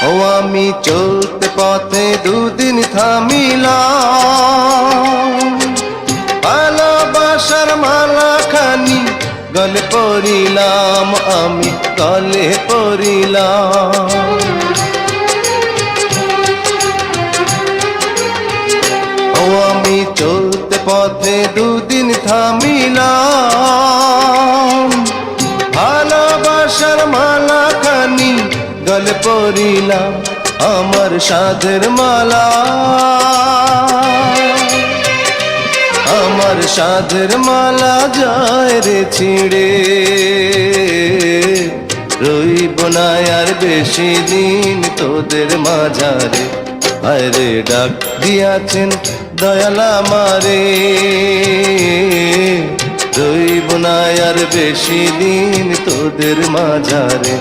ও আমি চলতে পথে দুদিন থামিলাম, ভালোবাসার মালাখানি গলে পড়িলাম, আমি গলে পড়িলাম। ও আমি চলতে পথে দুদিন থামিলাম, ভালোবাসার মালাখানি গলে পড়িলাম, আমার সাধের মালা, আমার সাধের মালা যায় রে ছিঁড়ে। রইব না আর বেশি দিন তোদের মাঝারে, আরে ডাক দিয়াছেন দয়াল আমারে। রইব না আর বেশি দিন তোদের মাঝারে।